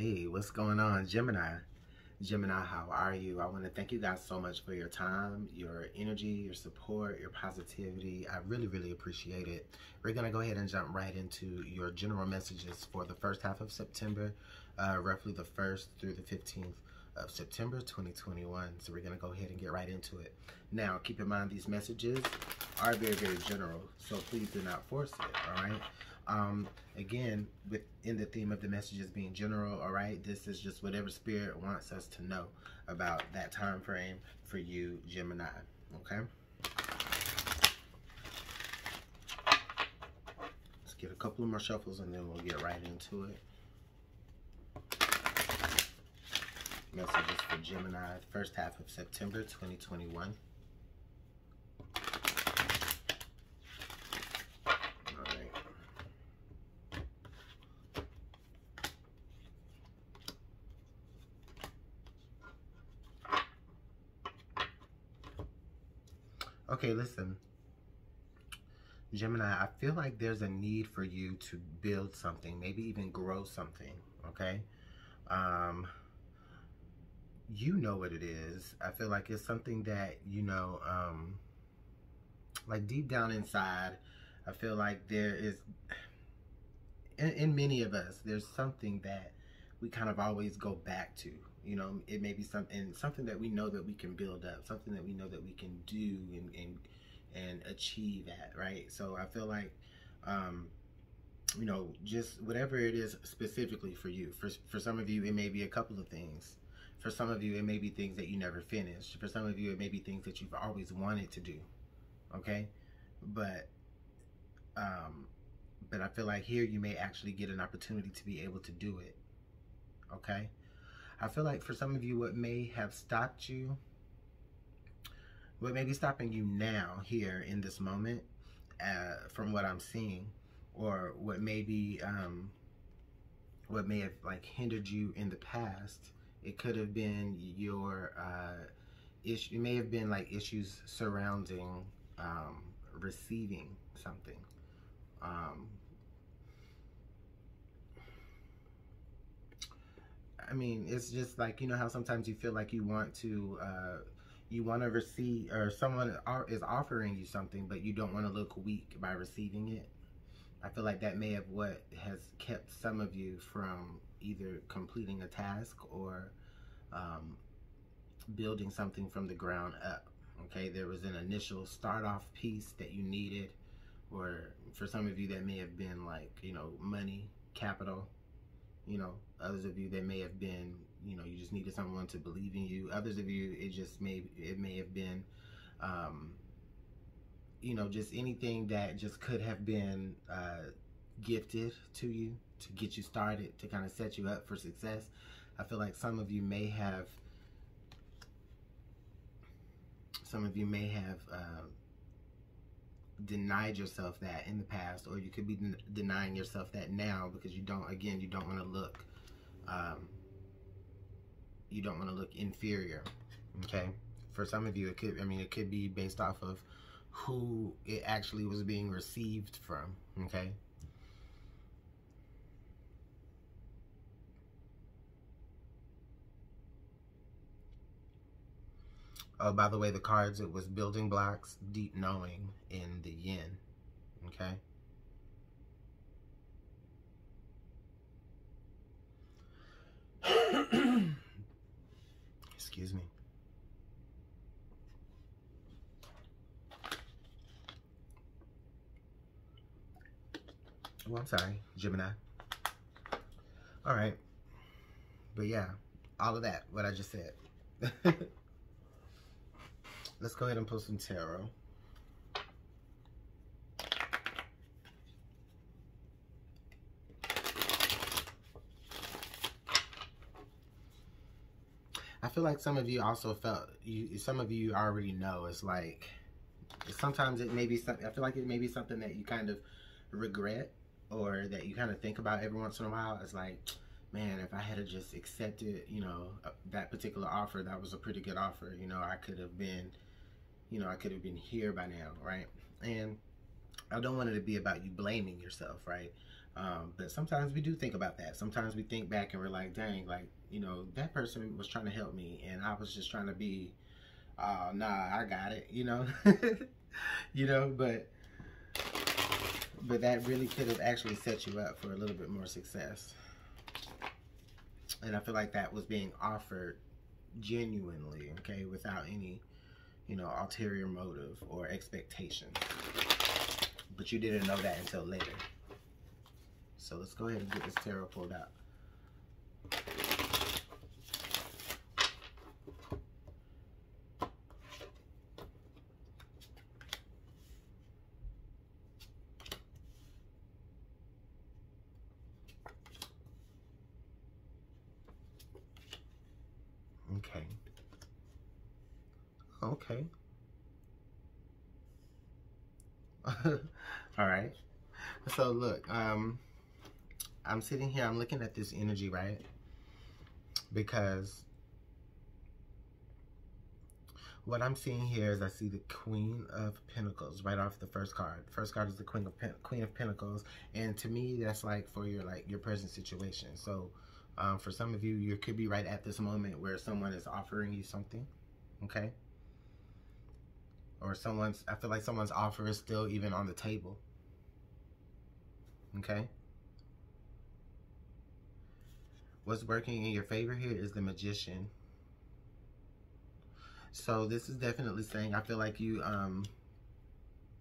Hey, what's going on, Gemini? Gemini, how are you? I want to thank you guys so much for your time, your energy, your support, your positivity. I really appreciate it. We're going to go ahead and jump right into your general messages for the first half of September, roughly the 1st through the 15th of September 2021. So we're going to go ahead and get right into it. Now, keep in mind these messages are very general, so please do not force it, all right? Again, within the theme of the messages being general, all right, this is just whatever spirit wants us to know about that time frame for you, Gemini, okay? Let's get a couple of more shuffles and then we'll get right into it. Messages for Gemini, first half of September 2021. Okay, listen, Gemini, I feel like there's a need for you to build something, maybe even grow something, okay? You know what it is. I feel like it's something that, you know, like deep down inside, I feel like there is, in many of us, there's something that we kind of always go back to. You know, it may be something that we know that we can build up, something that we know that we can do and achieve at, right? So I feel like, you know, just whatever it is specifically for you. For some of you, it may be a couple of things. For some of you, it may be things that you never finished. For some of you, it may be things that you've always wanted to do, okay? But I feel like here you may actually get an opportunity to be able to do it, okay? I feel like for some of you, what may have stopped you, what may be stopping you now here in this moment, from what I'm seeing, or what may be, what may have like hindered you in the past, it could have been your issue. It may have been like issues surrounding receiving something. I mean, it's just like, you know how sometimes you feel like you want to receive, or someone is offering you something, but you don't want to look weak by receiving it. I feel like that may have what has kept some of you from either completing a task or building something from the ground up. Okay, there was an initial start-off piece that you needed, or for some of you that may have been like, you know, money, capital. You know, others of you that may have been, you know, you just needed someone to believe in you. Others of you, it may have been, you know, just anything that just could have been gifted to you to get you started, to kind of set you up for success. I feel like some of you may have denied yourself that in the past, or you could be denying yourself that now because you don't want to look inferior. Okay, for some of you it could be based off of who it actually was being received from. Okay, oh, by the way, the cards, it was building blocks, deep knowing in the yin, okay? Excuse me. Oh, I'm sorry, Gemini. All right. But yeah, all of that, what I just said. Let's go ahead and pull some tarot. I feel like some of you also some of you already know, it's like, sometimes it may be something, I feel like it may be something that you kind of regret, or that you kind of think about every once in a while. It's like, man, if I had just accepted, you know, that particular offer, that was a pretty good offer, you know, I could have been, you know, I could have been here by now, right? And I don't want it to be about you blaming yourself, right? But sometimes we do think about that. Sometimes we think back and we're like, dang, like, you know, that person was trying to help me and I was just trying to be, nah, I got it, you know. You know, but that really could have actually set you up for a little bit more success. And I feel like that was being offered genuinely, okay, without any, you know, ulterior motive or expectation. But you didn't know that until later. So let's go ahead and get this tarot pulled out. Okay. Okay. All right. So look, I'm sitting here, I'm looking at this energy, right? Because what I'm seeing here is I see the Queen of Pentacles right off the first card. First card is the Queen of Pentacles, and to me, that's like for your present situation. So, for some of you, you could be right at this moment where someone is offering you something, okay? Or I feel like someone's offer is still even on the table, okay? What's working in your favor here is the Magician. So this is definitely saying, I feel like you,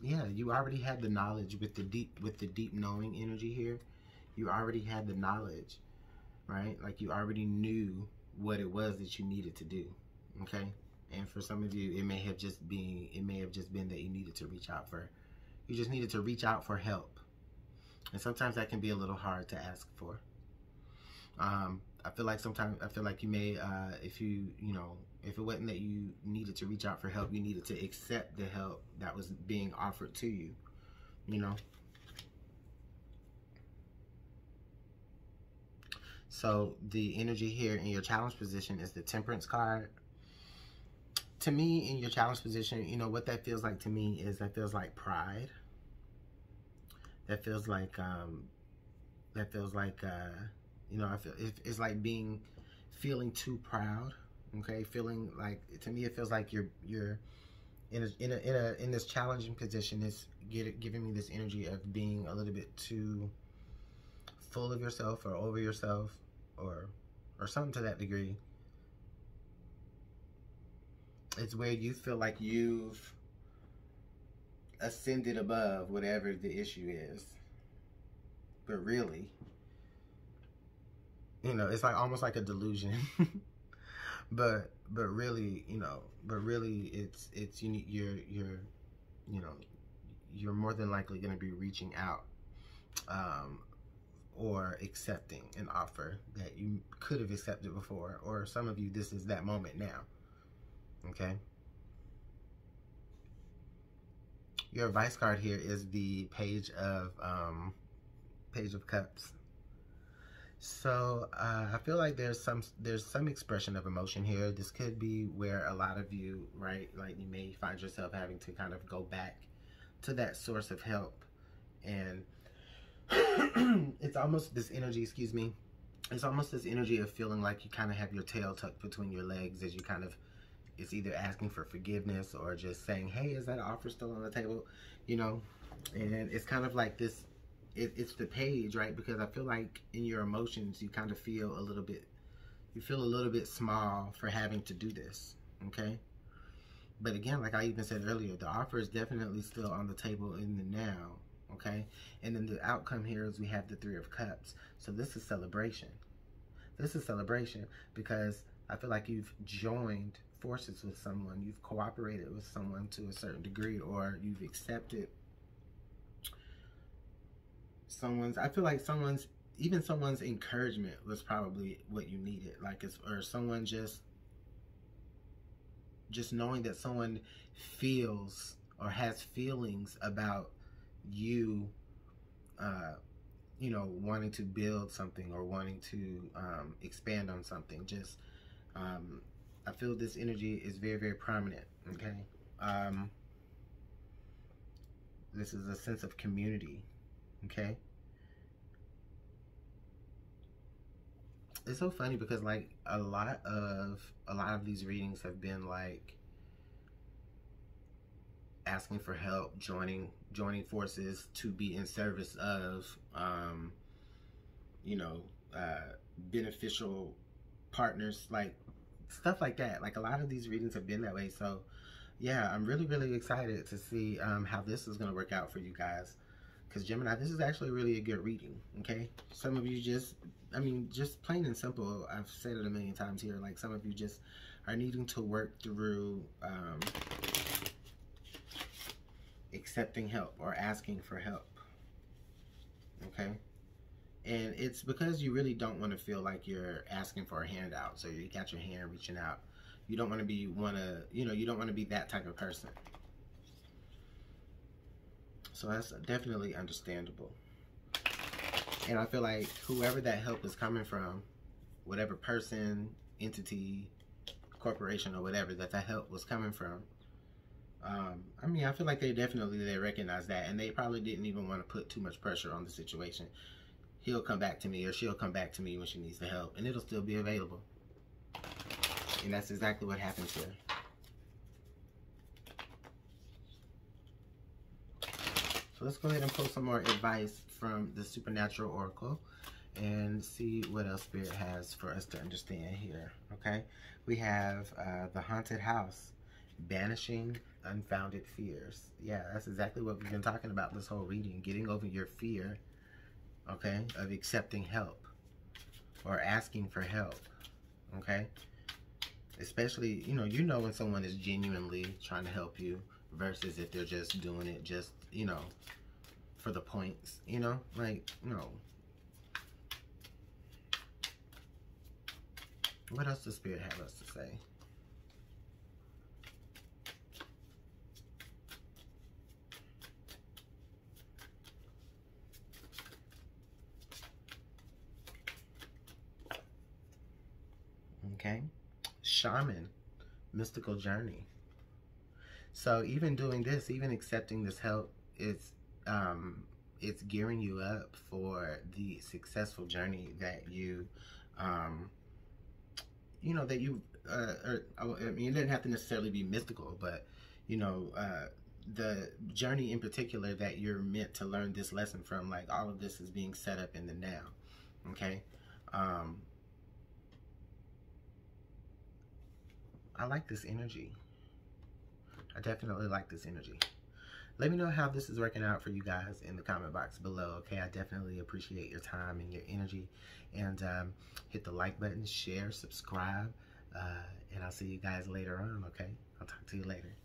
yeah, you already had the knowledge with the deep knowing energy here. You already had the knowledge, right? Like you already knew what it was that you needed to do, okay? And for some of you, it may have just been that you needed to reach out for, you just needed to reach out for help. And sometimes that can be a little hard to ask for. I feel like you may, if it wasn't that you needed to reach out for help, you needed to accept the help that was being offered to you, you know. So the energy here in your challenge position is the Temperance card. To me, in your challenge position, you know, what that feels like to me is that feels like pride. That feels like, you know, it's like feeling too proud. Okay, feeling like, to me, it feels like you're in this challenging position. Is giving me this energy of being a little bit too full of yourself or over yourself, or something to that degree. It's where you feel like you've ascended above whatever the issue is, but really, you know, it's like almost like a delusion. but really, you know, it's you're more than likely going to be reaching out, or accepting an offer that you could have accepted before, or some of you, this is that moment now. Okay. Your advice card here is the Page of Cups. So I feel like there's some expression of emotion here. This could be where a lot of you, right, like you may find yourself having to kind of go back to that source of help, and it's almost this energy, excuse me, it's almost this energy of feeling like you kind of have your tail tucked between your legs as you kind of, it's either asking for forgiveness or just saying, hey, is that offer still on the table, you know? And it's kind of like this, it's the Page, right? Because I feel like in your emotions, you kind of feel a little bit small for having to do this, okay? But again, like I even said earlier, the offer is definitely still on the table in the now, okay? And then the outcome here is we have the Three of Cups. So this is celebration. This is celebration because I feel like you've joined forces with someone, you've cooperated with someone to a certain degree, or you've accepted I feel like someone's encouragement was probably what you needed, like or someone just knowing that someone feels or has feelings about you, you know, wanting to build something or wanting to expand on something. Just I feel this energy is very, very prominent, okay? This is a sense of community, okay? it's so funny because like a lot of these readings have been like asking for help, joining forces to be in service of you know, beneficial partners, like stuff like that. Like a lot of these readings have been that way. So yeah, I'm really excited to see how this is going to work out for you guys, because Gemini, this is actually really a good reading. Okay, some of you just, I mean, just plain and simple, I've said it a million times here, like some of you just are needing to work through accepting help or asking for help. Okay, and it's because you really don't want to feel like you're asking for a handout. So you got your hand reaching out. You don't want to be you don't want to be that type of person. So that's definitely understandable. And I feel like whoever that help is coming from, whatever person, entity, corporation, or whatever that help was coming from, I mean, I feel like they recognize that, and they probably didn't even want to put too much pressure on the situation. He'll come back to me, or she'll come back to me when she needs the help, and it'll still be available. And that's exactly what happens here. So let's go ahead and pull some more advice from the Supernatural Oracle and see what else Spirit has for us to understand here. Okay, we have the Haunted House, banishing unfounded fears. Yeah, that's exactly what we've been talking about this whole reading, getting over your fear, okay, of accepting help or asking for help. Okay, especially, you know when someone is genuinely trying to help you versus if they're just doing it just, you know, for the points, you know, like, no. What else does Spirit have us to say? Okay, shaman, mystical journey. So even doing this, even accepting this help, it's gearing you up for the successful journey that you, you know, that you, I mean, it doesn't have to necessarily be mystical, but, you know, the journey in particular that you're meant to learn this lesson from, like all of this is being set up in the now. Okay. I like this energy. I definitely like this energy. Let me know how this is working out for you guys in the comment box below, okay? I definitely appreciate your time and your energy. And hit the like button, share, subscribe, and I'll see you guys later on, okay? I'll talk to you later.